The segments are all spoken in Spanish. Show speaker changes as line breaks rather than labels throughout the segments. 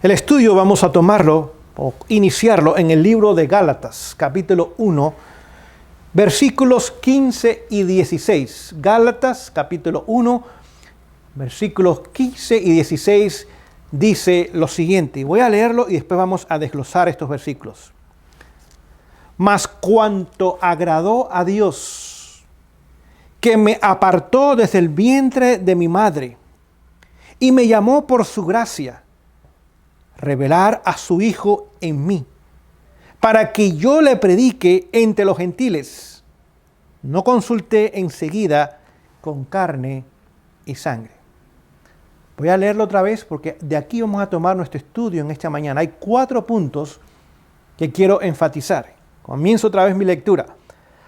El estudio vamos a tomarlo o iniciarlo en el libro de Gálatas, capítulo 1, versículos 15 y 16. Gálatas, capítulo 1, versículos 15 y 16 dice lo siguiente. Voy a leerlo y después vamos a desglosar estos versículos. Mas cuanto agradó a Dios, que me apartó desde el vientre de mi madre y me llamó por su gracia, revelar a su Hijo en mí, para que yo le predique entre los gentiles. No consulté enseguida con carne y sangre. Voy a leerlo otra vez porque de aquí vamos a tomar nuestro estudio en esta mañana. Hay 4 puntos que quiero enfatizar. Comienzo otra vez mi lectura.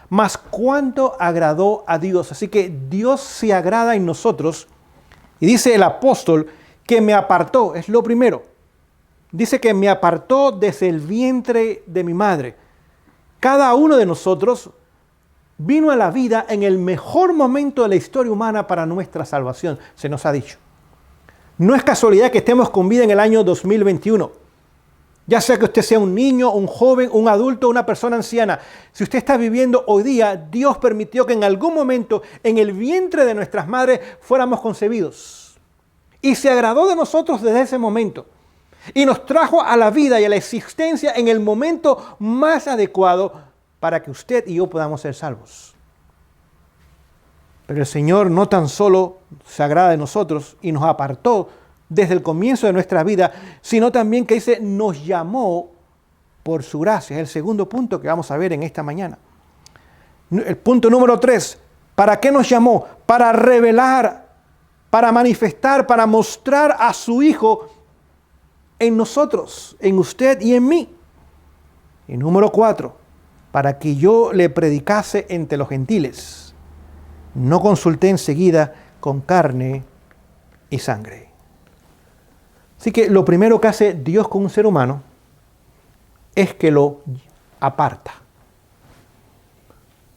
Mas cuánto agradó a Dios. Así que Dios se agrada en nosotros. Y dice el apóstol que me apartó. Es lo primero. Dice que me apartó desde el vientre de mi madre. Cada uno de nosotros vino a la vida en el mejor momento de la historia humana para nuestra salvación. Se nos ha dicho. No es casualidad que estemos con vida en el año 2021. Ya sea que usted sea un niño, un joven, un adulto, una persona anciana. Si usted está viviendo hoy día, Dios permitió que en algún momento en el vientre de nuestras madres fuéramos concebidos. Y se agradó de nosotros desde ese momento. Y nos trajo a la vida y a la existencia en el momento más adecuado para que usted y yo podamos ser salvos. Pero el Señor no tan solo se agrada de nosotros y nos apartó desde el comienzo de nuestra vida, sino también que dice, nos llamó por su gracia. Es el segundo punto que vamos a ver en esta mañana. El punto número 3, ¿para qué nos llamó? Para revelar, para manifestar, para mostrar a su Hijo en nosotros, en usted y en mí. Y número 4, para que yo le predicase entre los gentiles. No consulté enseguida con carne y sangre. Así que lo primero que hace Dios con un ser humano es que lo aparta.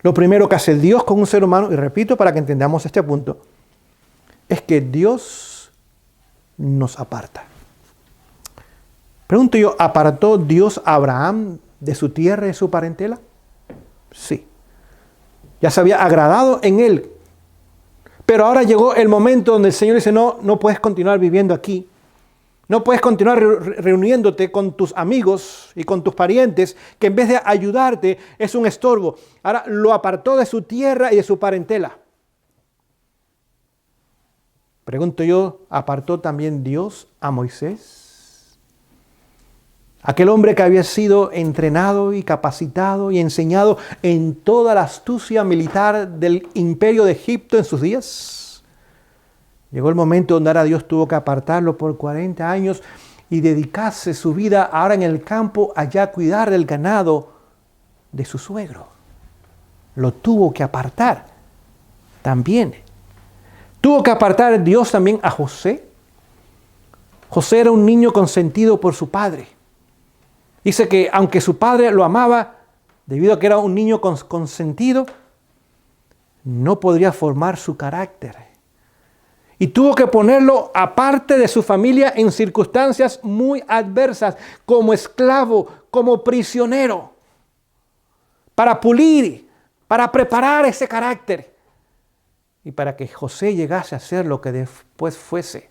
Lo primero que hace Dios con un ser humano, y repito para que entendamos este punto, es que Dios nos aparta. Pregunto yo, ¿apartó Dios a Abraham de su tierra y de su parentela? Sí. Ya se había agradado en él. Pero ahora llegó el momento donde el Señor dice, no puedes continuar viviendo aquí. No puedes continuar reuniéndote con tus amigos y con tus parientes, que en vez de ayudarte es un estorbo. Ahora lo apartó de su tierra y de su parentela. Pregunto yo, ¿apartó también Dios a Moisés? Aquel hombre que había sido entrenado y capacitado y enseñado en toda la astucia militar del imperio de Egipto en sus días. Llegó el momento donde ahora Dios tuvo que apartarlo por 40 años y dedicarse su vida ahora en el campo allá a cuidar del ganado de su suegro. Lo tuvo que apartar también. Tuvo que apartar Dios también a José. José era un niño consentido por su padre. Dice que aunque su padre lo amaba, debido a que era un niño consentido, no podría formar su carácter. Y tuvo que ponerlo aparte de su familia en circunstancias muy adversas, como esclavo, como prisionero, para pulir, para preparar ese carácter. Y para que José llegase a ser lo que después fuese,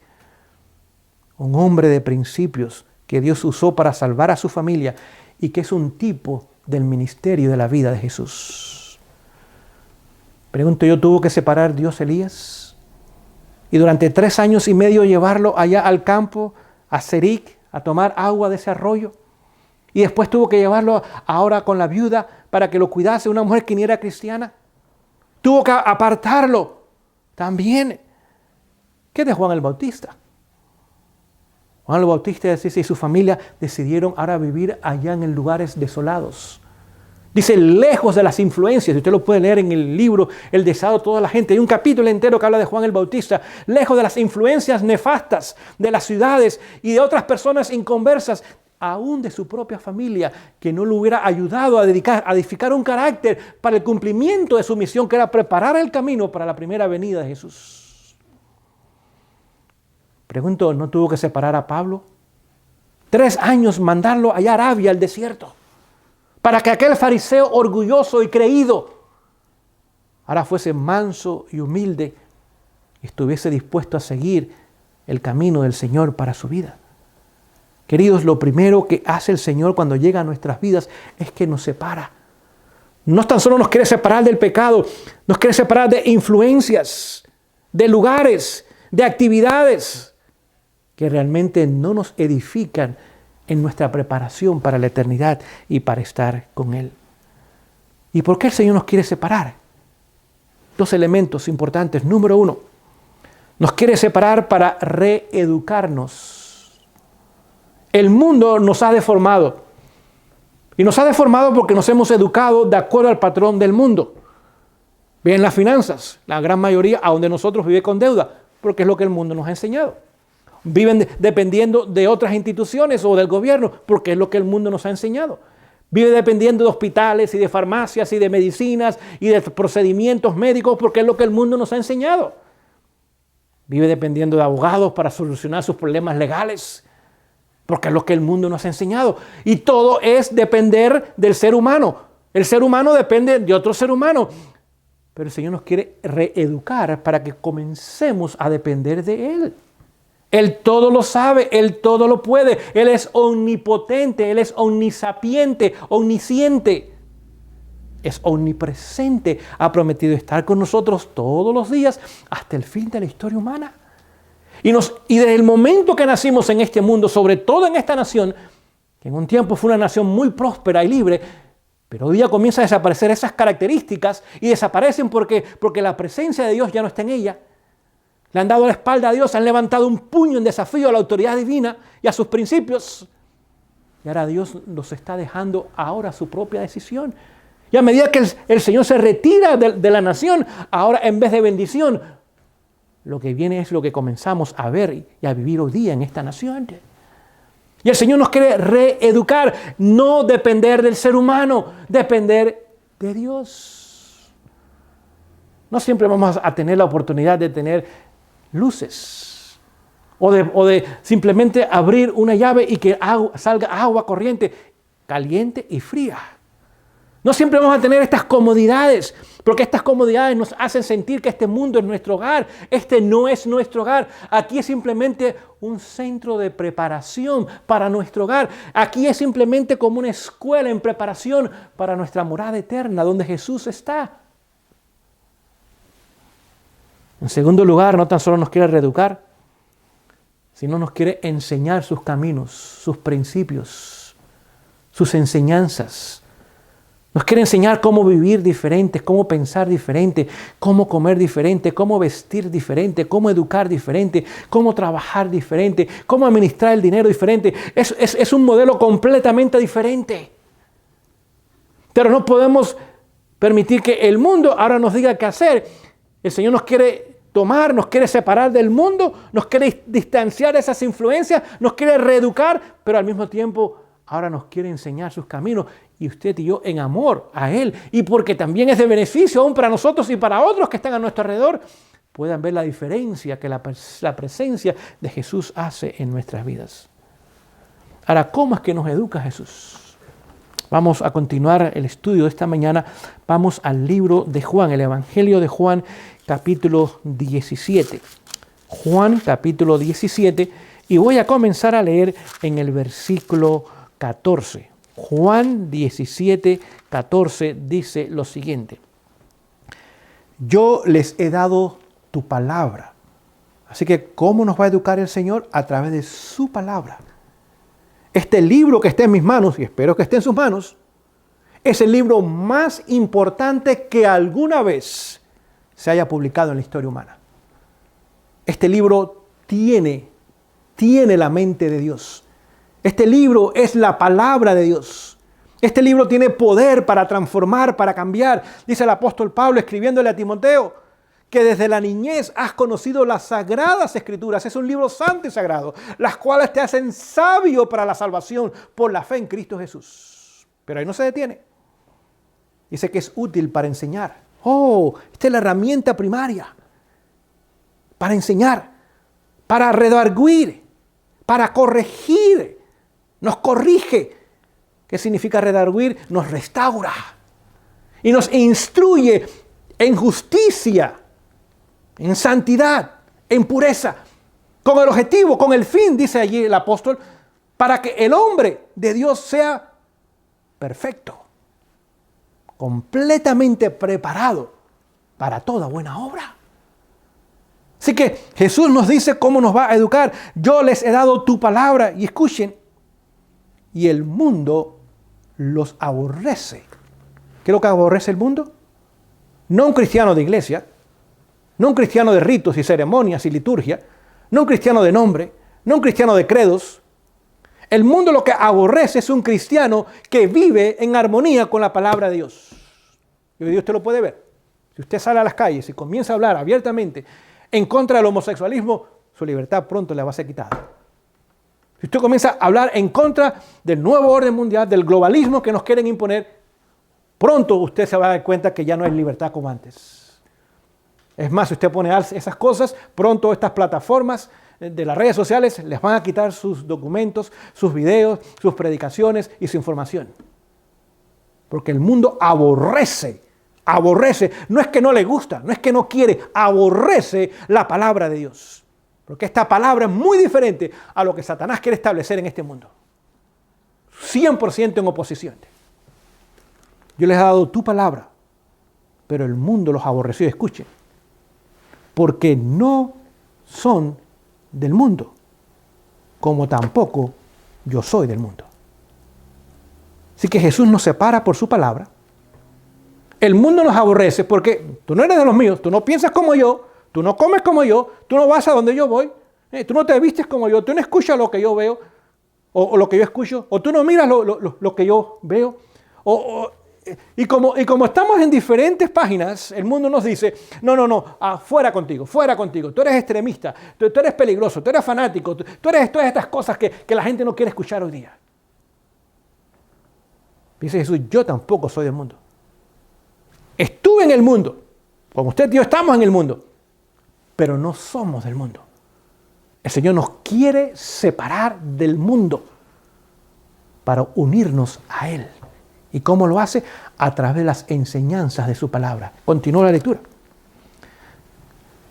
un hombre de principios que Dios usó para salvar a su familia y que es un tipo del ministerio de la vida de Jesús. Pregunto yo, ¿tuvo que separar Dios a Elías? Y durante 3 años y medio llevarlo allá al campo, a Seric, a tomar agua de ese arroyo. Y después tuvo que llevarlo ahora con la viuda para que lo cuidase una mujer que ni era cristiana. Tuvo que apartarlo también. ¿Qué de Juan el Bautista? Juan el Bautista y su familia decidieron ahora vivir allá en lugares desolados. Dice, lejos de las influencias, usted lo puede leer en el libro El deseado de toda la gente. Hay un capítulo entero que habla de Juan el Bautista. Lejos de las influencias nefastas de las ciudades y de otras personas inconversas, aún de su propia familia, que no le hubiera ayudado a edificar un carácter para el cumplimiento de su misión, que era preparar el camino para la primera venida de Jesús. Pregunto, ¿no tuvo que separar a Pablo? 3 años mandarlo allá a Arabia, al desierto, para que aquel fariseo orgulloso y creído ahora fuese manso y humilde y estuviese dispuesto a seguir el camino del Señor para su vida. Queridos, lo primero que hace el Señor cuando llega a nuestras vidas es que nos separa. No tan solo nos quiere separar del pecado, nos quiere separar de influencias, de lugares, de actividades que realmente no nos edifican en nuestra preparación para la eternidad y para estar con Él. ¿Y por qué el Señor nos quiere separar? 2 elementos importantes. Número 1, nos quiere separar para reeducarnos. El mundo nos ha deformado. Y nos ha deformado porque nos hemos educado de acuerdo al patrón del mundo. Bien, las finanzas, la gran mayoría, a donde nosotros vive con deuda, porque es lo que el mundo nos ha enseñado. Viven dependiendo de otras instituciones o del gobierno, porque es lo que el mundo nos ha enseñado. Vive dependiendo de hospitales y de farmacias y de medicinas y de procedimientos médicos, porque es lo que el mundo nos ha enseñado. Vive dependiendo de abogados para solucionar sus problemas legales, porque es lo que el mundo nos ha enseñado. Y todo es depender del ser humano. El ser humano depende de otro ser humano. Pero el Señor nos quiere reeducar para que comencemos a depender de Él. Él todo lo sabe, Él todo lo puede. Él es omnipotente, Él es omnisapiente, omnisciente. Es omnipresente. Ha prometido estar con nosotros todos los días hasta el fin de la historia humana. Y desde el momento que nacimos en este mundo, sobre todo en esta nación, que en un tiempo fue una nación muy próspera y libre, pero hoy día comienza a desaparecer esas características y desaparecen porque la presencia de Dios ya no está en ella. Le han dado la espalda a Dios, han levantado un puño en desafío a la autoridad divina y a sus principios. Y ahora Dios los está dejando ahora a su propia decisión. Y a medida que el Señor se retira de la nación, ahora en vez de bendición, lo que viene es lo que comenzamos a ver y a vivir hoy día en esta nación. Y el Señor nos quiere reeducar, no depender del ser humano, depender de Dios. No siempre vamos a tener la oportunidad de tener luces o de simplemente abrir una llave y que salga agua corriente, caliente y fría. No siempre vamos a tener estas comodidades, porque estas comodidades nos hacen sentir que este mundo es nuestro hogar. Este no es nuestro hogar. Aquí es simplemente un centro de preparación para nuestro hogar. Aquí es simplemente como una escuela en preparación para nuestra morada eterna, donde Jesús está. En segundo lugar, no tan solo nos quiere reeducar, sino nos quiere enseñar sus caminos, sus principios, sus enseñanzas. Nos quiere enseñar cómo vivir diferente, cómo pensar diferente, cómo comer diferente, cómo vestir diferente, cómo educar diferente, cómo trabajar diferente, cómo administrar el dinero diferente. Es un modelo completamente diferente. Pero no podemos permitir que el mundo ahora nos diga qué hacer. El Señor nos quiere tomar, nos quiere separar del mundo, nos quiere distanciar de esas influencias, nos quiere reeducar, pero al mismo tiempo ahora nos quiere enseñar sus caminos, y usted y yo en amor a Él, y porque también es de beneficio aún para nosotros y para otros que están a nuestro alrededor, puedan ver la diferencia que la presencia de Jesús hace en nuestras vidas. Ahora, ¿cómo es que nos educa Jesús? Vamos a continuar el estudio de esta mañana. Vamos al libro de Juan, el Evangelio de Juan, capítulo 17. Juan, capítulo 17, y voy a comenzar a leer en el versículo 14. Juan 17, 14 dice lo siguiente: yo les he dado tu palabra. Así que, ¿cómo nos va a educar el Señor? A través de su palabra. Este libro que está en mis manos, y espero que esté en sus manos, es el libro más importante que alguna vez se haya publicado en la historia humana. Este libro tiene la mente de Dios. Este libro es la palabra de Dios. Este libro tiene poder para transformar, para cambiar. Dice el apóstol Pablo escribiéndole a Timoteo que desde la niñez has conocido las sagradas escrituras. Es un libro santo y sagrado, las cuales te hacen sabio para la salvación por la fe en Cristo Jesús. Pero ahí no se detiene. Dice que es útil para enseñar. Esta es la herramienta primaria para enseñar, para redarguir, para corregir nos corrige. ¿Qué significa redarguir? Nos restaura y nos instruye en justicia, en santidad, en pureza, con el objetivo, con el fin, dice allí el apóstol, para que el hombre de Dios sea perfecto, completamente preparado para toda buena obra. Así que Jesús nos dice cómo nos va a educar. Yo les he dado tu palabra, y escuchen, y el mundo los aborrece. ¿Qué es lo que aborrece el mundo? No un cristiano de iglesia, no un cristiano de ritos y ceremonias y liturgia, no un cristiano de nombre, no un cristiano de credos. El mundo lo que aborrece es un cristiano que vive en armonía con la palabra de Dios. Y hoy día usted lo puede ver. Si usted sale a las calles y comienza a hablar abiertamente en contra del homosexualismo, su libertad pronto le va a ser quitada. Si usted comienza a hablar en contra del nuevo orden mundial, del globalismo que nos quieren imponer, pronto usted se va a dar cuenta que ya no hay libertad como antes. Es más, si usted pone esas cosas, pronto estas plataformas de las redes sociales les van a quitar sus documentos, sus videos, sus predicaciones y su información. Porque el mundo aborrece, no es que no le gusta, no es que no quiere, aborrece la palabra de Dios. Porque esta palabra es muy diferente a lo que Satanás quiere establecer en este mundo. 100% en oposición. Yo les he dado tu palabra, pero el mundo los aborreció. Escuchen, porque no son del mundo, como tampoco yo soy del mundo. Así que Jesús nos separa por su palabra. El mundo nos aborrece porque tú no eres de los míos, tú no piensas como yo, tú no comes como yo, tú no vas a donde yo voy, tú no te vistes como yo, tú no escuchas lo que yo veo, o lo que yo escucho, o tú no miras lo que yo veo. Y como estamos en diferentes páginas, el mundo nos dice, no, fuera contigo, tú eres extremista, tú eres peligroso, tú eres fanático, tú eres todas estas cosas que la gente no quiere escuchar hoy día. Dice Jesús, yo tampoco soy del mundo. Estuve en el mundo, como usted y yo estamos en el mundo, pero no somos del mundo. El Señor nos quiere separar del mundo para unirnos a Él. ¿Y cómo lo hace? A través de las enseñanzas de su palabra. Continúa la lectura.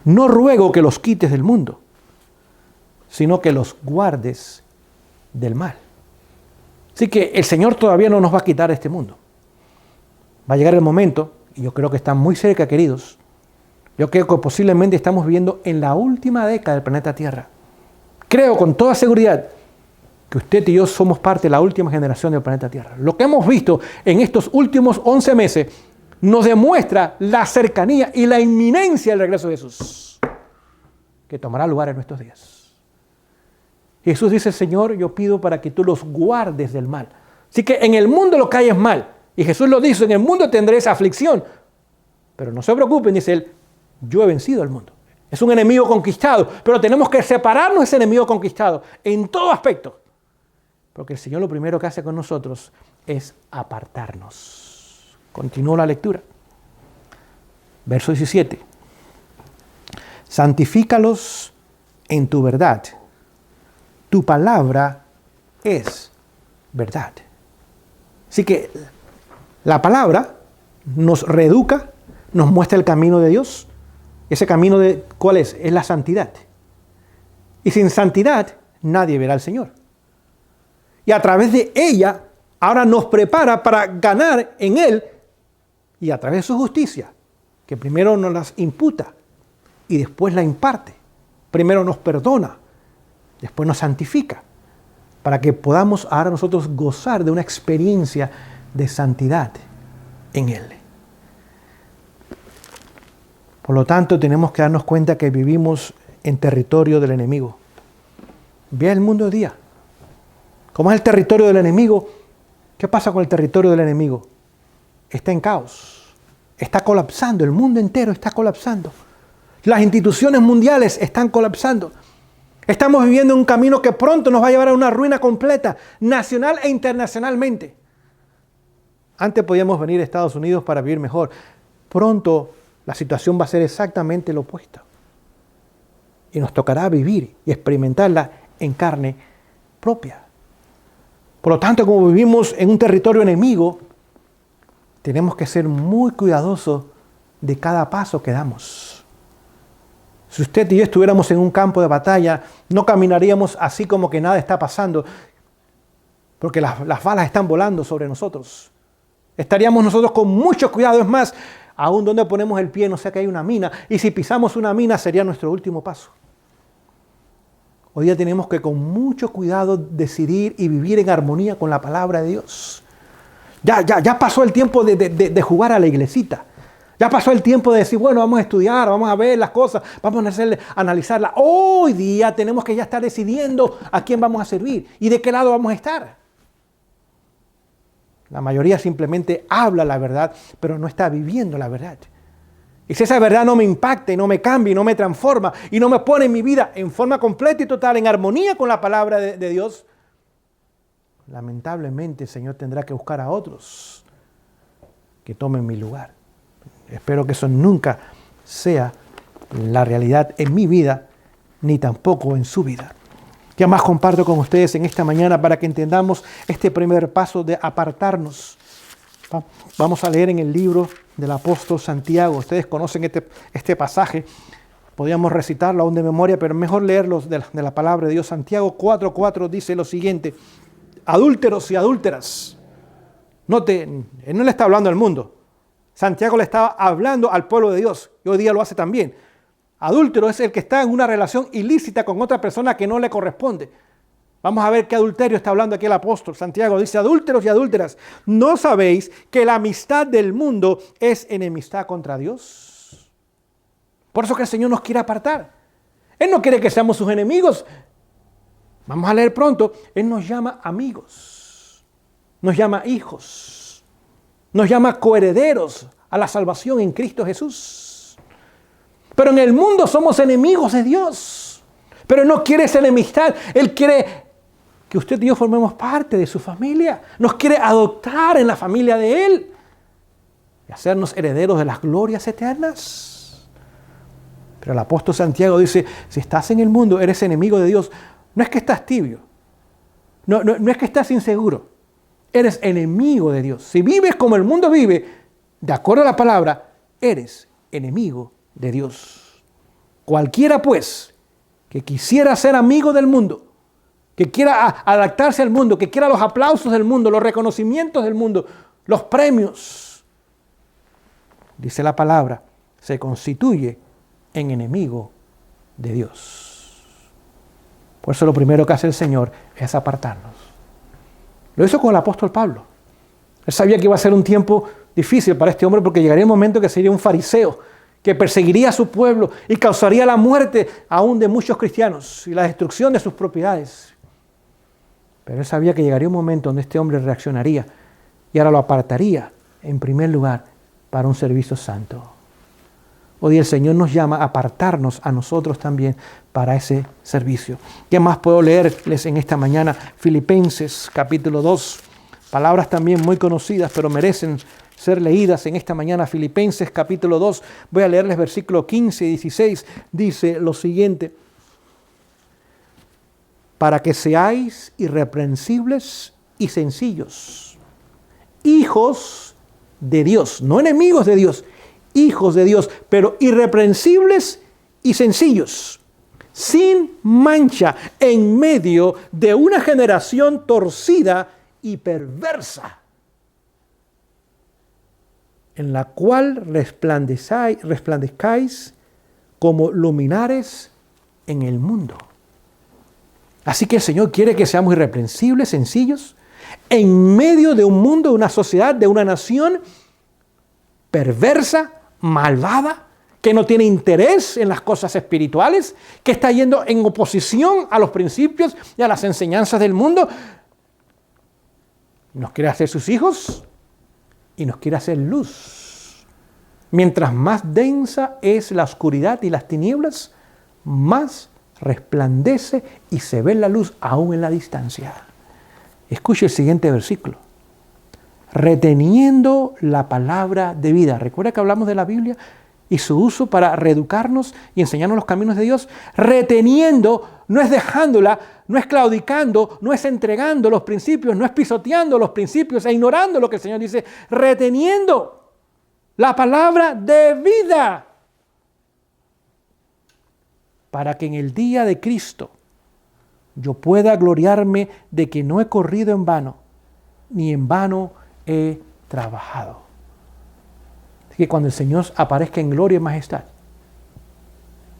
No ruego que los quites del mundo, sino que los guardes del mal. Así que el Señor todavía no nos va a quitar este mundo. Va a llegar el momento, y yo creo que está muy cerca, queridos. Yo creo que posiblemente estamos viviendo en la última década del planeta Tierra. Creo con toda seguridad que usted y yo somos parte de la última generación del planeta Tierra. Lo que hemos visto en estos últimos 11 meses nos demuestra la cercanía y la inminencia del regreso de Jesús, que tomará lugar en nuestros días. Jesús dice, Señor, yo pido para que tú los guardes del mal. Así que en el mundo lo que hay es mal. Y Jesús lo dice, en el mundo tendréis aflicción. Pero no se preocupen, dice él, yo he vencido al mundo. Es un enemigo conquistado, pero tenemos que separarnos de ese enemigo conquistado en todo aspecto. Porque el Señor lo primero que hace con nosotros es apartarnos. Continúo la lectura. Verso 17. Santifícalos en tu verdad. Tu palabra es verdad. Así que la palabra nos reeduca, nos muestra el camino de Dios. Ese camino, ¿cuál es? Es la santidad. Y sin santidad nadie verá al Señor. Y a través de ella, ahora nos prepara para ganar en Él y a través de su justicia, que primero nos las imputa y después la imparte. Primero nos perdona, después nos santifica, para que podamos ahora nosotros gozar de una experiencia de santidad en Él. Por lo tanto, tenemos que darnos cuenta que vivimos en territorio del enemigo. Vea el mundo hoy día. ¿Cómo es el territorio del enemigo? ¿Qué pasa con el territorio del enemigo? Está en caos. Está colapsando. El mundo entero está colapsando. Las instituciones mundiales están colapsando. Estamos viviendo un camino que pronto nos va a llevar a una ruina completa, nacional e internacionalmente. Antes podíamos venir a Estados Unidos para vivir mejor. Pronto la situación va a ser exactamente lo opuesto. Y nos tocará vivir y experimentarla en carne propia. Por lo tanto, como vivimos en un territorio enemigo, tenemos que ser muy cuidadosos de cada paso que damos. Si usted y yo estuviéramos en un campo de batalla, no caminaríamos así como que nada está pasando, porque las balas están volando sobre nosotros. Estaríamos nosotros con mucho cuidado. Es más, aún donde ponemos el pie no sea que hay una mina, y si pisamos una mina sería nuestro último paso. Hoy día tenemos que con mucho cuidado decidir y vivir en armonía con la palabra de Dios. Ya pasó el tiempo de jugar a la iglesita. Ya pasó el tiempo de decir, bueno, vamos a estudiar, vamos a ver las cosas, vamos a analizarlas. Hoy día tenemos que ya estar decidiendo a quién vamos a servir y de qué lado vamos a estar. La mayoría simplemente habla la verdad, pero no está viviendo la verdad. Y si esa verdad no me impacta y no me cambia y no me transforma y no me pone en mi vida en forma completa y total, en armonía con la palabra de Dios, lamentablemente el Señor tendrá que buscar a otros que tomen mi lugar. Espero que eso nunca sea la realidad en mi vida, ni tampoco en su vida. ¿Qué más comparto con ustedes en esta mañana para que entendamos este primer paso de apartarnos? Vamos a leer en el libro del apóstol Santiago. Ustedes conocen este pasaje. Podríamos recitarlo aún de memoria, pero mejor leerlo de la palabra de Dios. Santiago 4:4 dice lo siguiente: adúlteros y adúlteras. Note, él no le está hablando al mundo. Santiago le estaba hablando al pueblo de Dios, y hoy día lo hace también. Adúltero es el que está en una relación ilícita con otra persona que no le corresponde. Vamos a ver qué adulterio está hablando aquí el apóstol. Santiago dice: adúlteros y adúlteras, ¿no sabéis que la amistad del mundo es enemistad contra Dios? Por eso que el Señor nos quiere apartar. Él no quiere que seamos sus enemigos. Vamos a leer pronto. Él nos llama amigos, nos llama hijos, nos llama coherederos a la salvación en Cristo Jesús. Pero en el mundo somos enemigos de Dios. Pero Él no quiere esa enemistad. Él quiere que usted y yo formemos parte de su familia. Nos quiere adoptar en la familia de Él y hacernos herederos de las glorias eternas. Pero el apóstol Santiago dice: si estás en el mundo, eres enemigo de Dios. No es que estás tibio. No es que estás inseguro. Eres enemigo de Dios. Si vives como el mundo vive, de acuerdo a la palabra, eres enemigo de Dios. Cualquiera, pues, que quisiera ser amigo del mundo, que quiera adaptarse al mundo, que quiera los aplausos del mundo, los reconocimientos del mundo, los premios, dice la palabra, se constituye en enemigo de Dios. Por eso lo primero que hace el Señor es apartarnos. Lo hizo con el apóstol Pablo. Él sabía que iba a ser un tiempo difícil para este hombre, porque llegaría un momento que sería un fariseo, que perseguiría a su pueblo y causaría la muerte aún de muchos cristianos y la destrucción de sus propiedades. Pero él sabía que llegaría un momento donde este hombre reaccionaría y ahora lo apartaría en primer lugar para un servicio santo. Hoy el Señor nos llama a apartarnos a nosotros también para ese servicio. ¿Qué más puedo leerles en esta mañana? Filipenses capítulo 2, palabras también muy conocidas, pero merecen ser leídas en esta mañana. Filipenses capítulo 2, voy a leerles versículos 15 y 16, dice lo siguiente: para que seáis irreprensibles y sencillos, hijos de Dios, no enemigos de Dios, hijos de Dios, pero irreprensibles y sencillos, sin mancha, en medio de una generación torcida y perversa, en la cual resplandezcáis como luminares en el mundo. Así que el Señor quiere que seamos irreprensibles, sencillos, en medio de un mundo, de una sociedad, de una nación perversa, malvada, que no tiene interés en las cosas espirituales, que está yendo en oposición a los principios y a las enseñanzas del mundo. Nos quiere hacer sus hijos y nos quiere hacer luz. Mientras más densa es la oscuridad y las tinieblas, más resplandece y se ve la luz aún en la distancia. Escuche el siguiente versículo: reteniendo la palabra de vida. ¿Recuerda que hablamos de la Biblia y su uso para reeducarnos y enseñarnos los caminos de Dios? Reteniendo no es dejándola, no es claudicando, no es entregando los principios, no es pisoteando los principios e ignorando lo que el Señor dice, reteniendo la palabra de vida para que en el día de Cristo yo pueda gloriarme de que no he corrido en vano, ni en vano he trabajado. Así que cuando el Señor aparezca en gloria y majestad,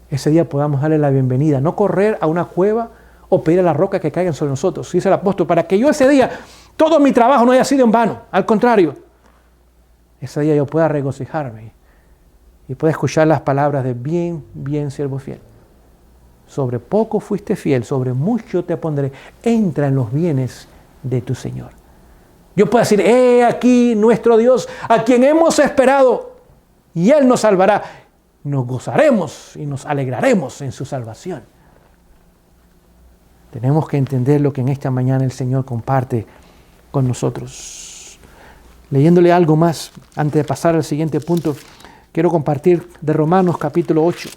ese día podamos darle la bienvenida, no correr a una cueva o pedir a la roca que caigan sobre nosotros, dice el apóstol, para que yo ese día, todo mi trabajo no haya sido en vano, al contrario, ese día yo pueda regocijarme y pueda escuchar las palabras de bien, bien, siervo fiel. Sobre poco fuiste fiel, sobre mucho te pondré, entra en los bienes de tu Señor. Yo puedo decir, aquí nuestro Dios, a quien hemos esperado, y Él nos salvará. Nos gozaremos y nos alegraremos en su salvación. Tenemos que entender lo que en esta mañana el Señor comparte con nosotros. Leyéndole algo más, antes de pasar al siguiente punto, quiero compartir de Romanos capítulo 8.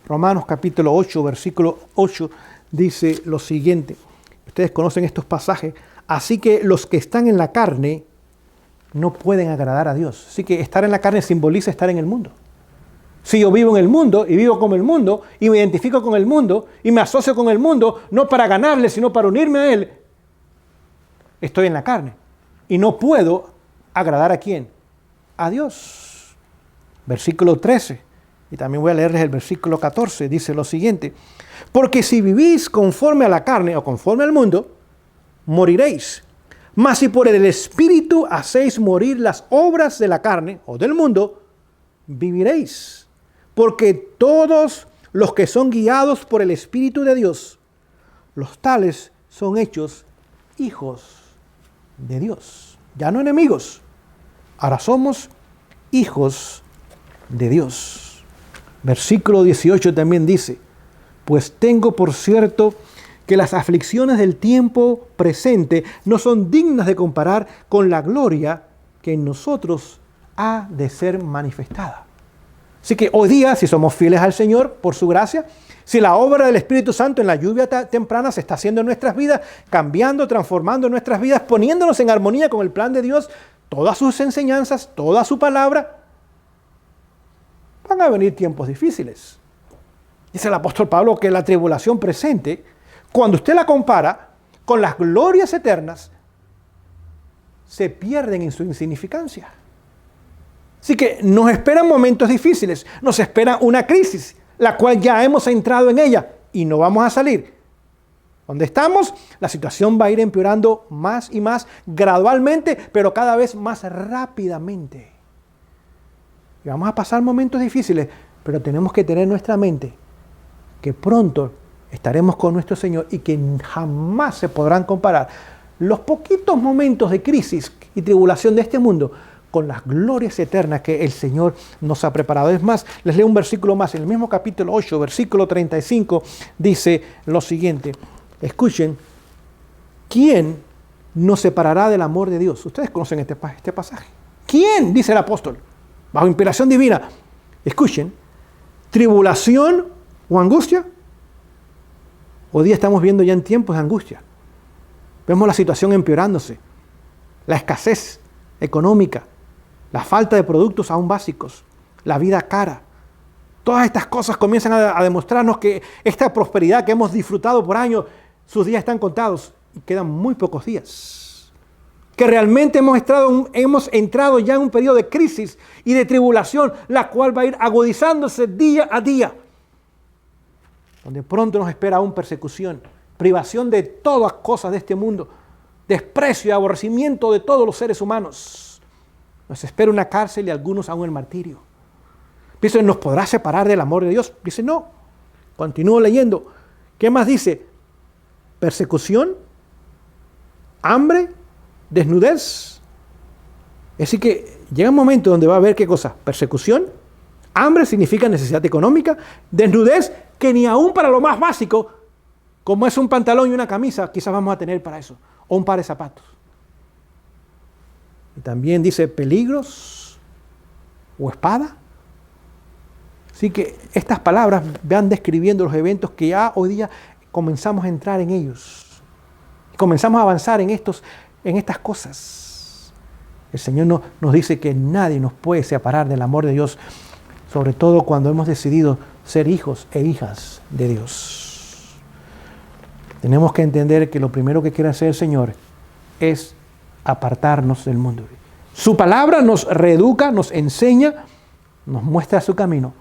Romanos capítulo 8, versículo 8, dice lo siguiente. Ustedes conocen estos pasajes. Así que los que están en la carne no pueden agradar a Dios. Así que estar en la carne simboliza estar en el mundo. Si yo vivo en el mundo y vivo como el mundo y me identifico con el mundo y me asocio con el mundo, no para ganarle, sino para unirme a él, estoy en la carne. Y no puedo agradar ¿a quién? A Dios. Versículo 13. Y también voy a leerles el versículo 14. Dice lo siguiente. Porque si vivís conforme a la carne o conforme al mundo, moriréis. Mas si por el Espíritu hacéis morir las obras de la carne o del mundo, viviréis. Porque todos los que son guiados por el Espíritu de Dios, los tales son hechos hijos de Dios. Ya no enemigos, ahora somos hijos de Dios. Versículo 18 también dice, pues tengo por cierto que las aflicciones del tiempo presente no son dignas de comparar con la gloria que en nosotros ha de ser manifestada. Así que hoy día, si somos fieles al Señor, por su gracia, si la obra del Espíritu Santo en la lluvia temprana se está haciendo en nuestras vidas, cambiando, transformando nuestras vidas, poniéndonos en armonía con el plan de Dios, todas sus enseñanzas, toda su palabra, van a venir tiempos difíciles. Dice el apóstol Pablo que la tribulación presente, cuando usted la compara con las glorias eternas, se pierden en su insignificancia. Así que nos esperan momentos difíciles, nos espera una crisis, la cual ya hemos entrado en ella y no vamos a salir. Donde estamos, la situación va a ir empeorando más y más gradualmente, pero cada vez más rápidamente. Y vamos a pasar momentos difíciles, pero tenemos que tener en nuestra mente que pronto estaremos con nuestro Señor y que jamás se podrán comparar los poquitos momentos de crisis y tribulación de este mundo con las glorias eternas que el Señor nos ha preparado. Es más, les leo un versículo más. En el mismo capítulo 8, versículo 35, dice lo siguiente. Escuchen, ¿quién nos separará del amor de Dios? Ustedes conocen este pasaje. ¿Quién? Dice el apóstol. Bajo inspiración divina. Escuchen, tribulación o angustia. Hoy día estamos viendo ya en tiempos de angustia. Vemos la situación empeorándose. La escasez económica. La falta de productos aún básicos, la vida cara. Todas estas cosas comienzan a demostrarnos que esta prosperidad que hemos disfrutado por años, sus días están contados y quedan muy pocos días. Que realmente hemos entrado ya en un periodo de crisis y de tribulación, la cual va a ir agudizándose día a día. Donde pronto nos espera aún persecución, privación de todas las cosas de este mundo, desprecio y aborrecimiento de todos los seres humanos. Nos espera una cárcel y algunos aún el martirio. Dice, ¿nos podrá separar del amor de Dios? Dice, no. Continúo leyendo. ¿Qué más dice? Persecución, hambre, desnudez. Así que llega un momento donde va a haber ¿qué cosa? Persecución, hambre significa necesidad económica, desnudez que ni aún para lo más básico, como es un pantalón y una camisa, quizás vamos a tener para eso, o un par de zapatos. Y también dice peligros o espada. Así que estas palabras van describiendo los eventos que ya hoy día comenzamos a entrar en ellos. Comenzamos a avanzar en estas cosas. El Señor nos dice que nadie nos puede separar del amor de Dios, sobre todo cuando hemos decidido ser hijos e hijas de Dios. Tenemos que entender que lo primero que quiere hacer el Señor es apartarnos del mundo. Su palabra nos reeduca, nos enseña, nos muestra su camino.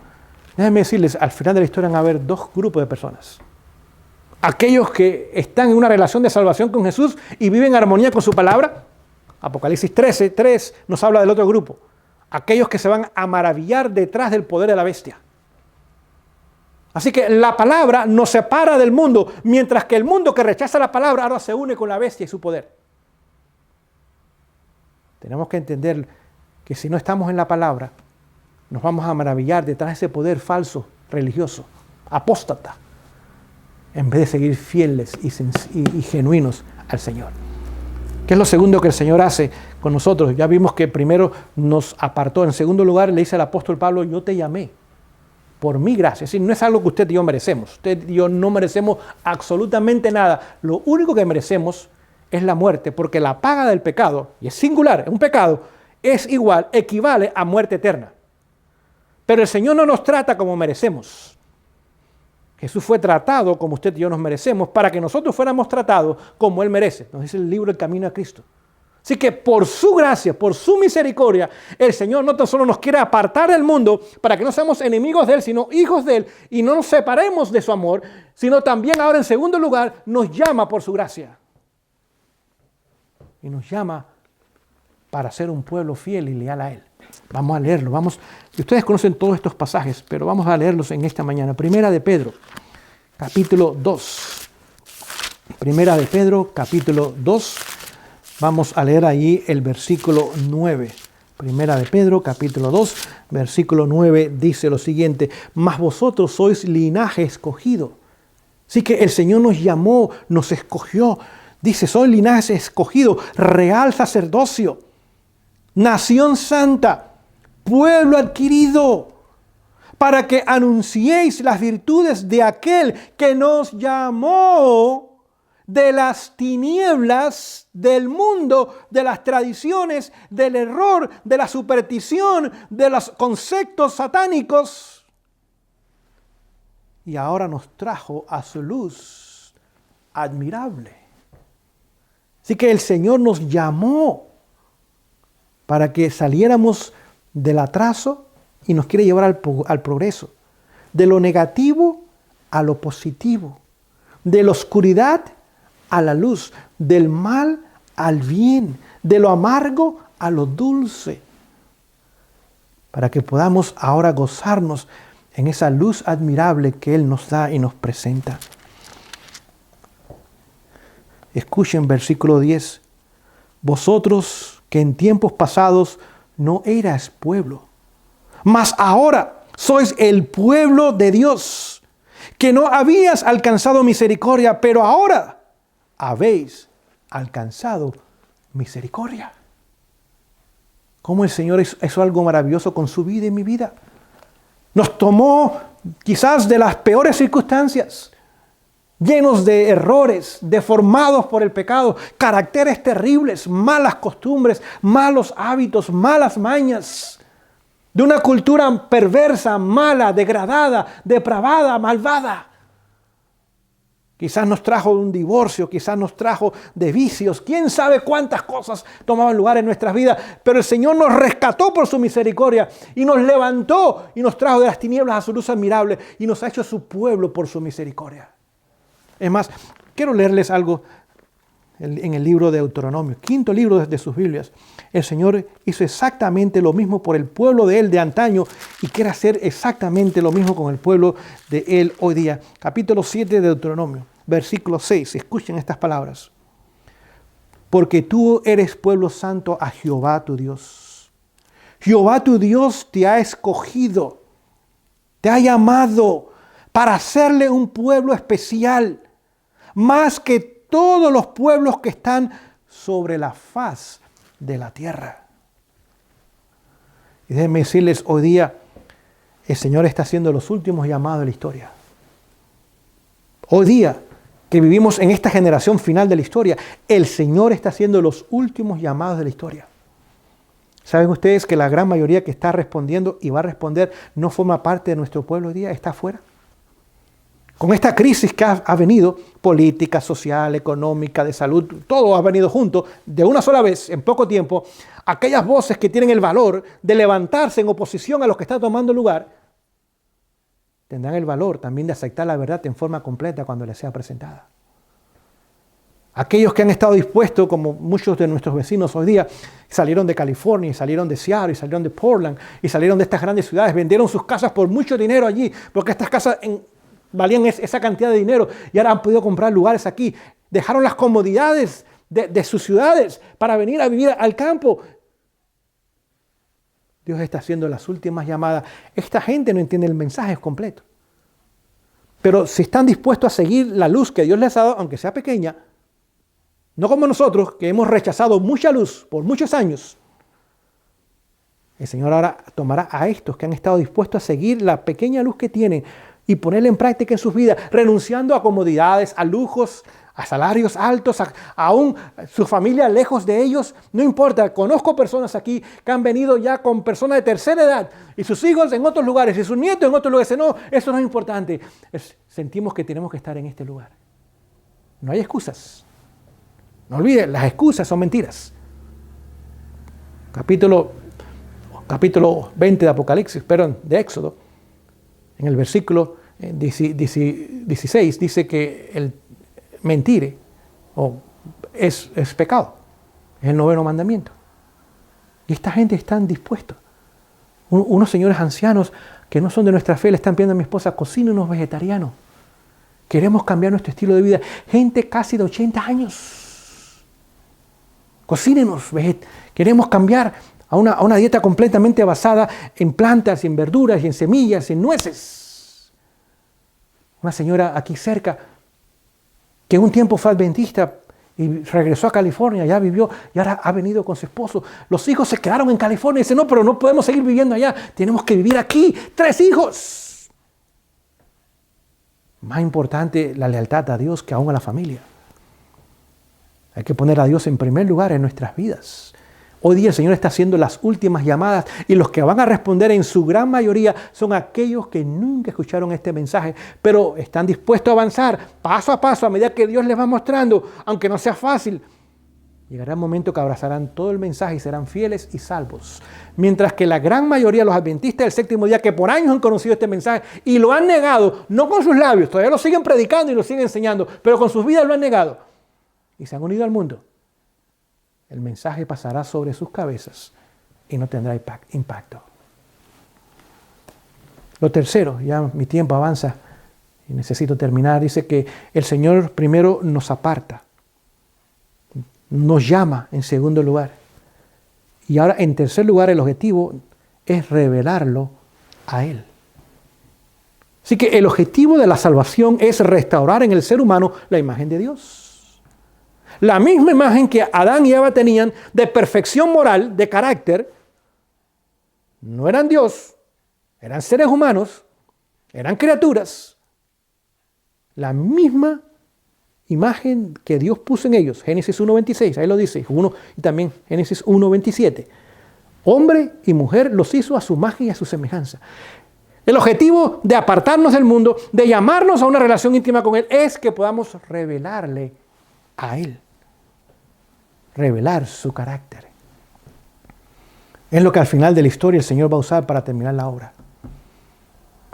Déjenme decirles, al final de la historia van a haber dos grupos de personas. Aquellos que están en una relación de salvación con Jesús y viven en armonía con su palabra. Apocalipsis 13:3 nos habla del otro grupo. Aquellos que se van a maravillar detrás del poder de la bestia. Así que la palabra nos separa del mundo, mientras que el mundo que rechaza la palabra ahora se une con la bestia y su poder. Tenemos que entender que si no estamos en la palabra, nos vamos a maravillar detrás de ese poder falso, religioso, apóstata, en vez de seguir fieles y genuinos al Señor. ¿Qué es lo segundo que el Señor hace con nosotros? Ya vimos que primero nos apartó. En segundo lugar, le dice al apóstol Pablo, yo te llamé por mi gracia. Es decir, no es algo que usted y yo merecemos. Usted y yo no merecemos absolutamente nada. Lo único que merecemos es la muerte, porque la paga del pecado, y es singular, es un pecado, equivale a muerte eterna. Pero el Señor no nos trata como merecemos. Jesús fue tratado como usted y yo nos merecemos para que nosotros fuéramos tratados como Él merece. Nos dice el libro El Camino a Cristo. Así que por su gracia, por su misericordia, el Señor no tan solo nos quiere apartar del mundo para que no seamos enemigos de Él, sino hijos de Él y no nos separemos de su amor, sino también ahora en segundo lugar nos llama por su gracia. Y nos llama para ser un pueblo fiel y leal a Él. Vamos a leerlo, y ustedes conocen todos estos pasajes, pero vamos a leerlos en esta mañana. Primera de Pedro, capítulo 2. Primera de Pedro, capítulo 2. Vamos a leer allí el versículo 9. Primera de Pedro, capítulo 2, versículo 9, dice lo siguiente: mas vosotros sois linaje escogido. Así que el Señor nos llamó, nos escogió. Dice, soy linaje escogido, real sacerdocio, nación santa, pueblo adquirido, para que anunciéis las virtudes de aquel que nos llamó de las tinieblas del mundo, de las tradiciones, del error, de la superstición, de los conceptos satánicos, y ahora nos trajo a su luz admirable. Así que el Señor nos llamó para que saliéramos del atraso y nos quiere llevar al progreso, de lo negativo a lo positivo, de la oscuridad a la luz, del mal al bien, de lo amargo a lo dulce, para que podamos ahora gozarnos en esa luz admirable que Él nos da y nos presenta. Escuchen versículo 10. Vosotros que en tiempos pasados no erais pueblo, mas ahora sois el pueblo de Dios, que no habías alcanzado misericordia, pero ahora habéis alcanzado misericordia. ¿Cómo el Señor hizo algo maravilloso con su vida y mi vida? Nos tomó quizás de las peores circunstancias, llenos de errores, deformados por el pecado, caracteres terribles, malas costumbres, malos hábitos, malas mañas, de una cultura perversa, mala, degradada, depravada, malvada. Quizás nos trajo de un divorcio, quizás nos trajo de vicios, quién sabe cuántas cosas tomaban lugar en nuestras vidas, pero el Señor nos rescató por su misericordia y nos levantó y nos trajo de las tinieblas a su luz admirable y nos ha hecho su pueblo por su misericordia. Es más, quiero leerles algo en el libro de Deuteronomio, quinto libro de sus Biblias. El Señor hizo exactamente lo mismo por el pueblo de Él de antaño y quiere hacer exactamente lo mismo con el pueblo de Él hoy día. Capítulo 7 de Deuteronomio, versículo 6. Escuchen estas palabras. Porque tú eres pueblo santo a Jehová tu Dios. Jehová tu Dios te ha escogido, te ha llamado para hacerle un pueblo especial, más que todos los pueblos que están sobre la faz de la tierra. Y déjenme decirles hoy día, el Señor está haciendo los últimos llamados de la historia. Hoy día, que vivimos en esta generación final de la historia, el Señor está haciendo los últimos llamados de la historia. ¿Saben ustedes que la gran mayoría que está respondiendo y va a responder no forma parte de nuestro pueblo hoy día? Está afuera. Con esta crisis que ha venido, política, social, económica, de salud, todo ha venido junto, de una sola vez, en poco tiempo, aquellas voces que tienen el valor de levantarse en oposición a los que están tomando lugar, tendrán el valor también de aceptar la verdad en forma completa cuando les sea presentada. Aquellos que han estado dispuestos, como muchos de nuestros vecinos hoy día, salieron de California, y salieron de Seattle, y salieron de Portland, y salieron de estas grandes ciudades, vendieron sus casas por mucho dinero allí, porque estas casas valían esa cantidad de dinero y ahora han podido comprar lugares aquí. Dejaron las comodidades de sus ciudades para venir a vivir al campo. Dios está haciendo las últimas llamadas. Esta gente no entiende el mensaje completo. Pero si están dispuestos a seguir la luz que Dios les ha dado, aunque sea pequeña, no como nosotros, que hemos rechazado mucha luz por muchos años, el Señor ahora tomará a estos que han estado dispuestos a seguir la pequeña luz que tienen y ponerla en práctica en sus vidas, renunciando a comodidades, a lujos, a salarios altos, aún su familia lejos de ellos. No importa, conozco personas aquí que han venido ya con personas de tercera edad y sus hijos en otros lugares y sus nietos en otros lugares. No, eso no es importante. Sentimos que tenemos que estar en este lugar. No hay excusas. No olviden, las excusas son mentiras. Capítulo 20 de Apocalipsis, de Éxodo, en el versículo 16 dice que el mentir es pecado. Es el 9º mandamiento. Y esta gente están dispuestos. Unos señores ancianos que no son de nuestra fe le están pidiendo a mi esposa, cocine unos vegetarianos. Queremos cambiar nuestro estilo de vida. Gente casi de 80 años. Cocínenos. Queremos cambiar a una dieta completamente basada en plantas, en verduras, en semillas, en nueces. Una señora aquí cerca que un tiempo fue adventista y regresó a California, ya vivió y ahora ha venido con su esposo. Los hijos se quedaron en California y dice, no, pero no podemos seguir viviendo allá, tenemos que vivir aquí. 3 hijos. Más importante la lealtad a Dios que aún a la familia. Hay que poner a Dios en primer lugar en nuestras vidas. Hoy día el Señor está haciendo las últimas llamadas y los que van a responder en su gran mayoría son aquellos que nunca escucharon este mensaje, pero están dispuestos a avanzar paso a paso a medida que Dios les va mostrando, aunque no sea fácil. Llegará el momento que abrazarán todo el mensaje y serán fieles y salvos. Mientras que la gran mayoría de los adventistas del 7º día que por años han conocido este mensaje y lo han negado, no con sus labios, todavía lo siguen predicando y lo siguen enseñando, pero con sus vidas lo han negado y se han unido al mundo. El mensaje pasará sobre sus cabezas y no tendrá impacto. Lo tercero, ya mi tiempo avanza y necesito terminar, dice que el Señor primero nos aparta, nos llama en segundo lugar. Y ahora en tercer lugar el objetivo es revelarlo a Él. Así que el objetivo de la salvación es restaurar en el ser humano la imagen de Dios. La misma imagen que Adán y Eva tenían de perfección moral, de carácter, no eran Dios, eran seres humanos, eran criaturas. La misma imagen que Dios puso en ellos, Génesis 1:26, ahí lo dice, y también Génesis 1:27. Hombre y mujer los hizo a su imagen y a su semejanza. El objetivo de apartarnos del mundo, de llamarnos a una relación íntima con Él, es que podamos revelarle a Él. Revelar su carácter. Es lo que al final de la historia el Señor va a usar para terminar la obra.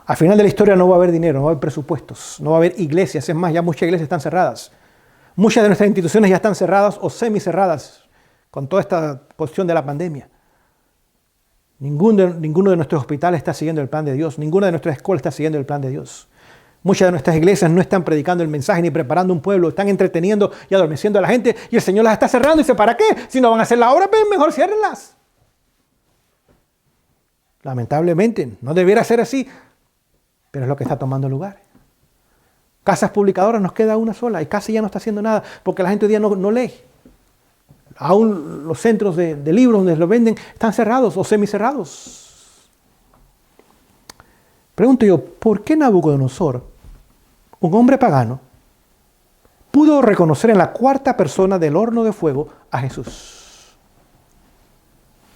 Al final de la historia no va a haber dinero, no va a haber presupuestos, no va a haber iglesias. Es más, ya muchas iglesias están cerradas. Muchas de nuestras instituciones ya están cerradas o semicerradas con toda esta cuestión de la pandemia. Ninguno de nuestros hospitales está siguiendo el plan de Dios. Ninguna de nuestras escuelas está siguiendo el plan de Dios. Muchas de nuestras iglesias no están predicando el mensaje ni preparando un pueblo, están entreteniendo y adormeciendo a la gente y el Señor las está cerrando y dice, ¿para qué? Si no van a hacer la obra, pues mejor ciérrenlas. Lamentablemente, no debiera ser así, pero es lo que está tomando lugar. Casas publicadoras nos queda una sola y casi ya no está haciendo nada porque la gente hoy día no lee. Aún los centros de libros donde los venden están cerrados o semicerrados. Pregunto yo, ¿por qué Nabucodonosor, un hombre pagano, pudo reconocer en la cuarta persona del horno de fuego a Jesús?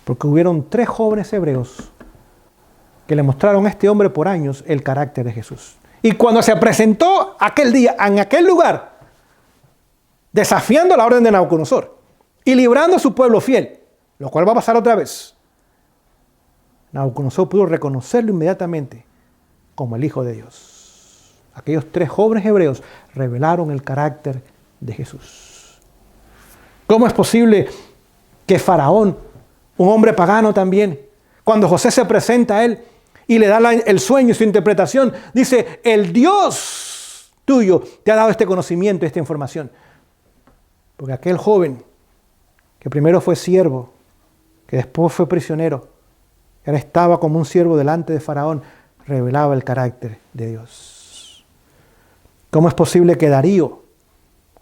Porque hubieron 3 jóvenes hebreos que le mostraron a este hombre por años el carácter de Jesús. Y cuando se presentó aquel día, en aquel lugar, desafiando la orden de Nabucodonosor y librando a su pueblo fiel, lo cual va a pasar otra vez, Nabucodonosor pudo reconocerlo inmediatamente como el Hijo de Dios. Aquellos 3 jóvenes hebreos revelaron el carácter de Jesús. ¿Cómo es posible que Faraón, un hombre pagano también, cuando José se presenta a él y le da el sueño y su interpretación, dice, el Dios tuyo te ha dado este conocimiento, esta información? Porque aquel joven, que primero fue siervo, que después fue prisionero, que ahora estaba como un siervo delante de Faraón, revelaba el carácter de Dios. ¿Cómo es posible que Darío,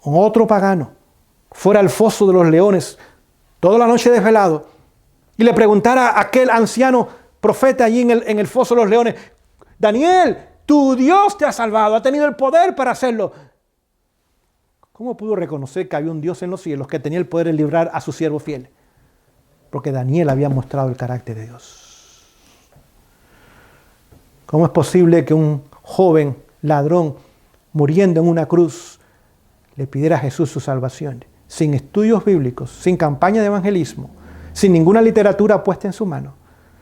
un otro pagano, fuera al foso de los leones toda la noche desvelado y le preguntara a aquel anciano profeta allí en el foso de los leones, Daniel, tu Dios te ha salvado, ha tenido el poder para hacerlo? ¿Cómo pudo reconocer que había un Dios en los cielos que tenía el poder de librar a su siervo fiel? Porque Daniel había mostrado el carácter de Dios. ¿Cómo es posible que un joven ladrón muriendo en una cruz le pidiera a Jesús su salvación, sin estudios bíblicos, sin campaña de evangelismo, sin ninguna literatura puesta en su mano,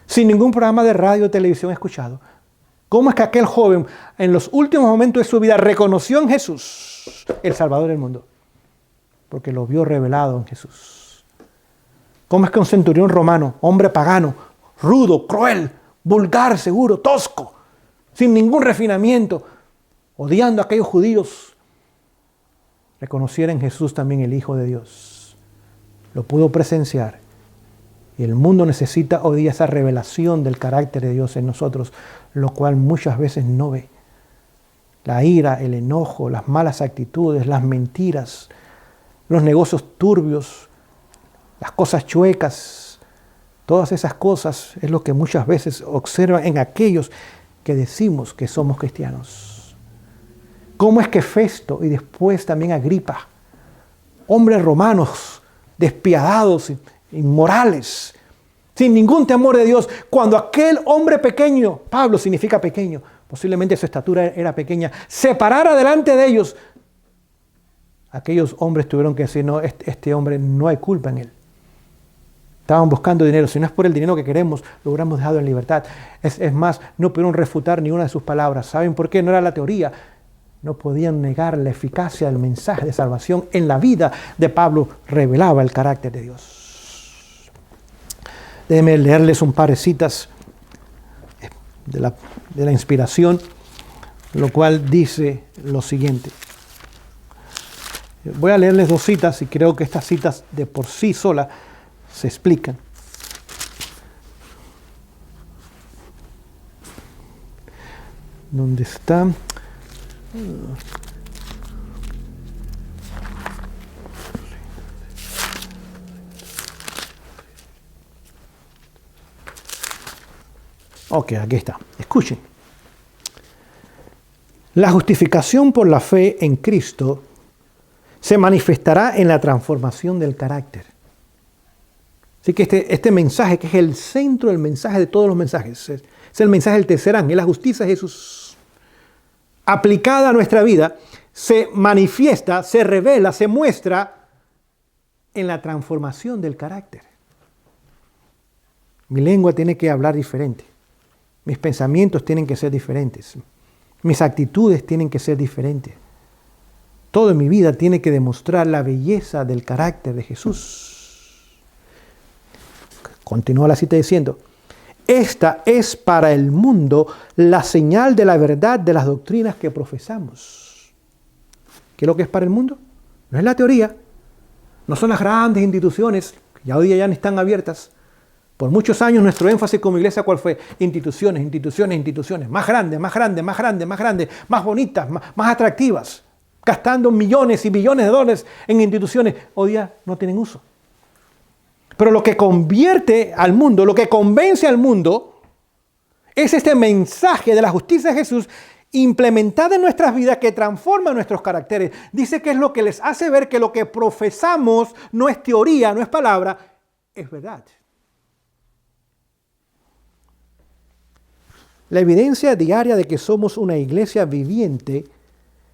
sin ningún programa de radio o televisión escuchado? ¿Cómo es que aquel joven en los últimos momentos de su vida reconoció en Jesús el Salvador del mundo? Porque lo vio revelado en Jesús. ¿Cómo es que un centurión romano, hombre pagano, rudo, cruel, vulgar, seguro, tosco, sin ningún refinamiento, odiando a aquellos judíos, reconociera en Jesús también el Hijo de Dios? Lo pudo presenciar. Y el mundo necesita hoy día esa revelación del carácter de Dios en nosotros, lo cual muchas veces no ve. La ira, el enojo, las malas actitudes, las mentiras, los negocios turbios, las cosas chuecas, todas esas cosas es lo que muchas veces observan en aquellos que decimos que somos cristianos. ¿Cómo es que Festo y después también Agripa, hombres romanos despiadados, inmorales, sin ningún temor de Dios, cuando aquel hombre pequeño, Pablo significa pequeño, posiblemente su estatura era pequeña, se parara delante de ellos, aquellos hombres tuvieron que decir, no, este hombre no hay culpa en él. Estaban buscando dinero. Si no es por el dinero que queremos, lo hubiéramos dejado en libertad. Es más, no pudieron refutar ni una de sus palabras. ¿Saben por qué? No era la teoría. No podían negar la eficacia del mensaje de salvación. En la vida de Pablo revelaba el carácter de Dios. Déjenme leerles un par de citas de la inspiración, lo cual dice lo siguiente. Voy a leerles 2 citas y creo que estas citas de por sí solas se explican. ¿Dónde está? Ok, aquí está. Escuchen. La justificación por la fe en Cristo se manifestará en la transformación del carácter. Así que este mensaje, que es el centro del mensaje de todos los mensajes, es el mensaje del tercer ángel, la justicia de Jesús, aplicada a nuestra vida, se manifiesta, se revela, se muestra en la transformación del carácter. Mi lengua tiene que hablar diferente, mis pensamientos tienen que ser diferentes, mis actitudes tienen que ser diferentes. Todo en mi vida tiene que demostrar la belleza del carácter de Jesús. Continúa la cita diciendo, esta es para el mundo la señal de la verdad de las doctrinas que profesamos. ¿Qué es lo que es para el mundo? No es la teoría, no son las grandes instituciones, que ya hoy día ya no están abiertas. Por muchos años nuestro énfasis como iglesia, ¿cuál fue? Instituciones, instituciones, instituciones. Más grandes, más grandes, más grandes, más grandes, más bonitas, más atractivas. Gastando millones y billones de dólares en instituciones. Hoy día no tienen uso. Pero lo que convierte al mundo, lo que convence al mundo, Es este mensaje de la justicia de Jesús implementada en nuestras vidas que transforma nuestros caracteres. Dice que es lo que les hace ver que lo que profesamos no es teoría, no es palabra, es verdad. La evidencia diaria de que somos una iglesia viviente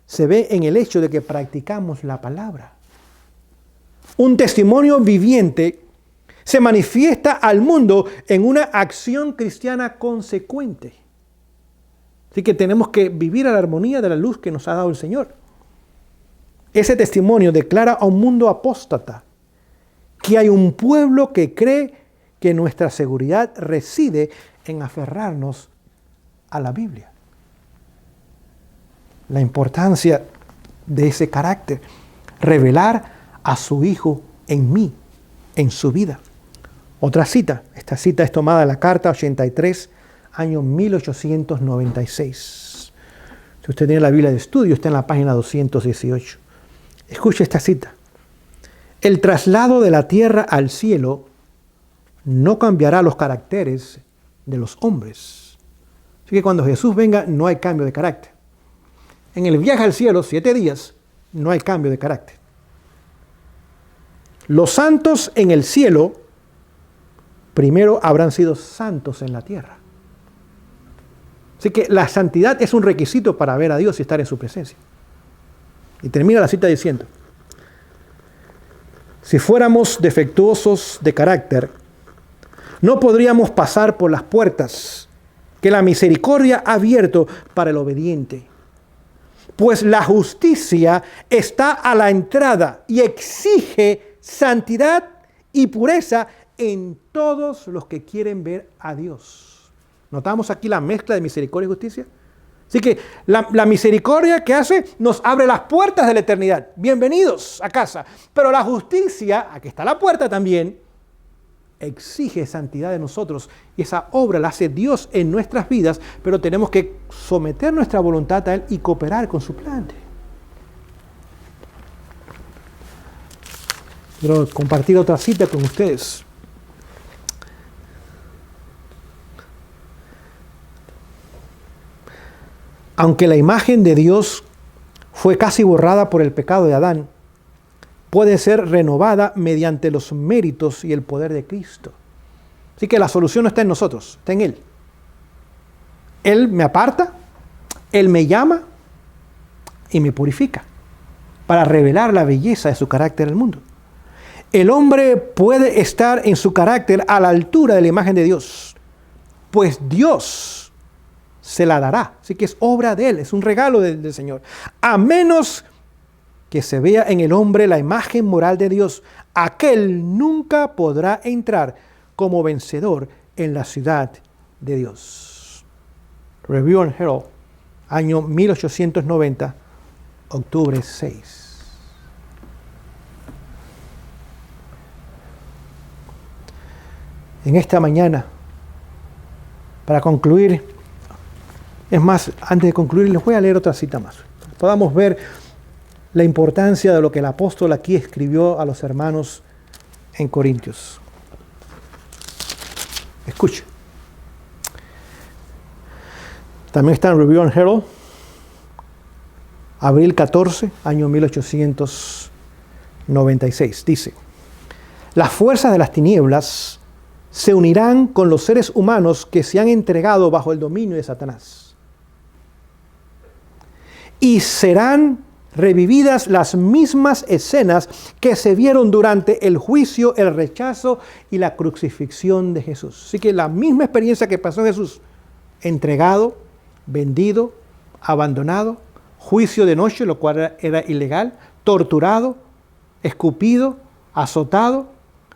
se ve en el hecho de que practicamos la palabra. Un testimonio viviente se manifiesta al mundo en una acción cristiana consecuente. Así que tenemos que vivir a la armonía de la luz que nos ha dado el Señor. Ese testimonio declara a un mundo apóstata que hay un pueblo que cree que nuestra seguridad reside en aferrarnos a la Biblia. La importancia de ese carácter, revelar a su Hijo en mí, en su vida. Otra cita, esta cita es tomada de la Carta 83, año 1896. Si usted tiene la Biblia de estudio, está en la página 218. Escuche esta cita. El traslado de la tierra al cielo no cambiará los caracteres de los hombres. Así que cuando Jesús venga, no hay cambio de carácter. En el viaje al cielo, 7 días, no hay cambio de carácter. Los santos en el cielo primero habrán sido santos en la tierra. Así que la santidad es un requisito para ver a Dios y estar en su presencia. Y termina la cita diciendo, si fuéramos defectuosos de carácter, no podríamos pasar por las puertas que la misericordia ha abierto para el obediente. Pues la justicia está a la entrada y exige santidad y pureza en todos los que quieren ver a Dios. ¿Notamos aquí la mezcla de misericordia y justicia? Así que la misericordia que hace nos abre las puertas de la eternidad. Bienvenidos a casa. Pero la justicia, aquí está la puerta también, exige santidad de nosotros. Y esa obra la hace Dios en nuestras vidas, pero tenemos que someter nuestra voluntad a Él y cooperar con su plan. Quiero compartir otra cita con ustedes. Aunque la imagen de Dios fue casi borrada por el pecado de Adán, puede ser renovada mediante los méritos y el poder de Cristo. Así que la solución no está en nosotros, está en Él. Él me aparta, Él me llama y me purifica para revelar la belleza de su carácter al mundo. El hombre puede estar en su carácter a la altura de la imagen de Dios, pues Dios se la dará. Así que es obra de Él, es un regalo del Señor. A menos que se vea en el hombre la imagen moral de Dios, aquel nunca podrá entrar como vencedor en la ciudad de Dios. Review and Herald, año 1890, octubre 6. En esta mañana, para concluir, es más, antes de concluir, les voy a leer otra cita más. Podamos ver la importancia de lo que el apóstol aquí escribió a los hermanos en Corintios. Escuche. También está en Review and Herald, abril 14, año 1896. Dice, las fuerzas de las tinieblas se unirán con los seres humanos que se han entregado bajo el dominio de Satanás. Y serán revividas las mismas escenas que se vieron durante el juicio, el rechazo y la crucifixión de Jesús. Así que la misma experiencia que pasó Jesús, entregado, vendido, abandonado, juicio de noche, lo cual era ilegal, torturado, escupido, azotado,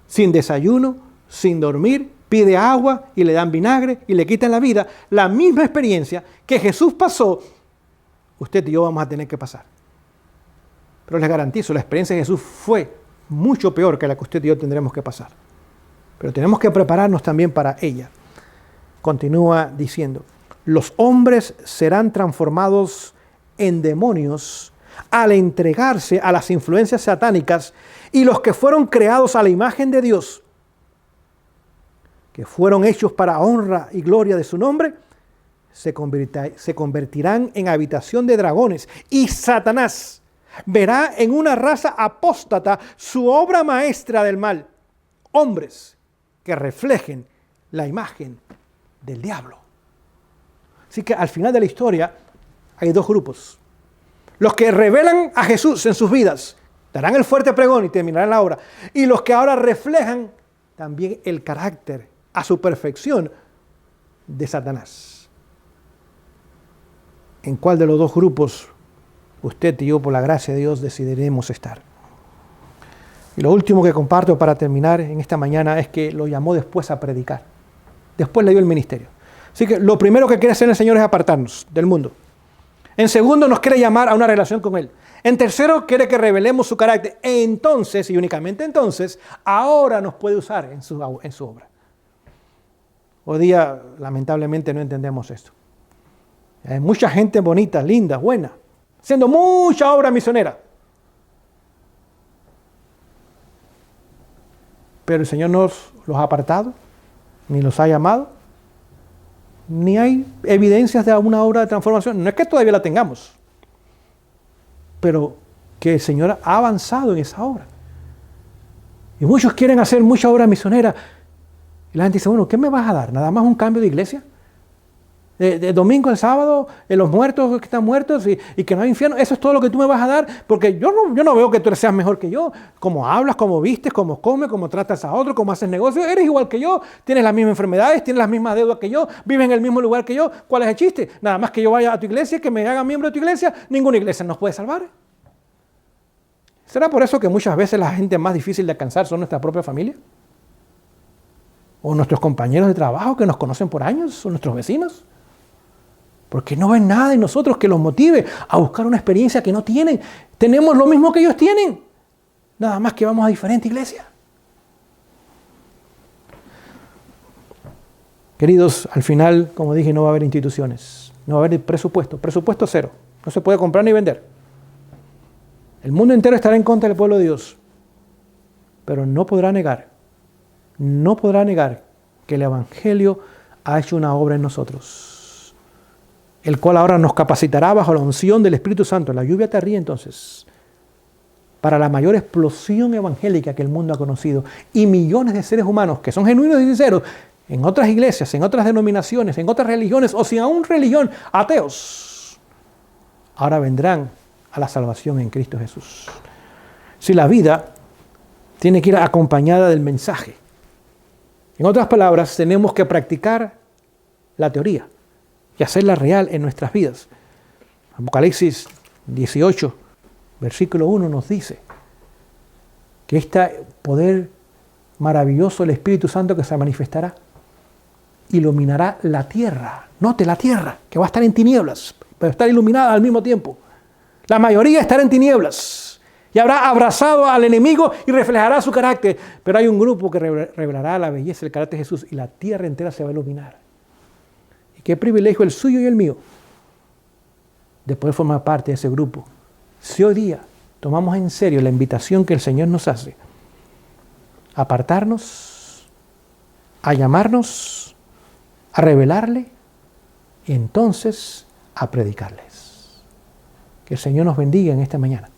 sin desayuno, sin dormir, pide agua y le dan vinagre y le quitan la vida. La misma experiencia que Jesús pasó, usted y yo vamos a tener que pasar. Pero les garantizo, la experiencia de Jesús fue mucho peor que la que usted y yo tendremos que pasar. Pero tenemos que prepararnos también para ella. Continúa diciendo, los hombres serán transformados en demonios al entregarse a las influencias satánicas, y los que fueron creados a la imagen de Dios, que fueron hechos para honra y gloria de su nombre, se convertirán en habitación de dragones, y Satanás verá en una raza apóstata su obra maestra del mal, hombres que reflejen la imagen del diablo. Así que al final de la historia hay dos grupos. Los que revelan a Jesús en sus vidas, darán el fuerte pregón y terminarán la obra. Y los que ahora reflejan también el carácter a su perfección de Satanás. ¿En cuál de los dos grupos usted y yo, por la gracia de Dios, decidiremos estar? Y lo último que comparto para terminar en esta mañana es que lo llamó después a predicar. Después le dio el ministerio. Así que lo primero que quiere hacer el Señor es apartarnos del mundo. En segundo, nos quiere llamar a una relación con Él. En tercero, quiere que revelemos su carácter. Entonces, y únicamente entonces, ahora nos puede usar en su obra. Hoy día, lamentablemente, no entendemos esto. Hay mucha gente bonita, linda, buena, haciendo mucha obra misionera. Pero el Señor no los ha apartado, ni los ha llamado, ni hay evidencias de alguna obra de transformación. No es que todavía la tengamos, pero que el Señor ha avanzado en esa obra. Y muchos quieren hacer mucha obra misionera. Y la gente dice, bueno, ¿qué me vas a dar? ¿Nada más un cambio de iglesia? De domingo al sábado, los muertos que están muertos y que no hay infierno. Eso es todo lo que tú me vas a dar, porque yo no veo que tú seas mejor que yo. Como hablas, como vistes, como comes, como tratas a otros, como haces negocios, eres igual que yo, tienes las mismas enfermedades, tienes las mismas deudas que yo, vives en el mismo lugar que yo. ¿Cuál es el chiste? Nada más que yo vaya a tu iglesia, que me haga miembro de tu iglesia, ninguna iglesia nos puede salvar. ¿Será por eso que muchas veces la gente más difícil de alcanzar son nuestra propia familia? ¿O nuestros compañeros de trabajo que nos conocen por años? ¿O nuestros vecinos? Porque no ven nada en nosotros que los motive a buscar una experiencia que no tienen. Tenemos lo mismo que ellos tienen. Nada más que vamos a diferente iglesia. Queridos, al final, como dije, no va a haber instituciones. No va a haber presupuesto. Presupuesto cero. No se puede comprar ni vender. El mundo entero estará en contra del pueblo de Dios. Pero no podrá negar que el Evangelio ha hecho una obra en nosotros, el cual ahora nos capacitará bajo la unción del Espíritu Santo, la lluvia tardía entonces, para la mayor explosión evangélica que el mundo ha conocido, y millones de seres humanos que son genuinos y sinceros en otras iglesias, en otras denominaciones, en otras religiones, o sin aún religión, ateos, ahora vendrán a la salvación en Cristo Jesús. Si la vida tiene que ir acompañada del mensaje. En otras palabras, tenemos que practicar la teoría y hacerla real en nuestras vidas. Apocalipsis 18, versículo 1 nos dice que este poder maravilloso del Espíritu Santo que se manifestará iluminará la tierra. Note la tierra, que va a estar en tinieblas, pero estar iluminada al mismo tiempo. La mayoría estará en tinieblas y habrá abrazado al enemigo y reflejará su carácter. Pero hay un grupo que revelará la belleza y el carácter de Jesús y la tierra entera se va a iluminar. Y qué privilegio el suyo y el mío de poder formar parte de ese grupo. Si hoy día tomamos en serio la invitación que el Señor nos hace, a apartarnos, a llamarnos, a revelarle y entonces a predicarles. Que el Señor nos bendiga en esta mañana.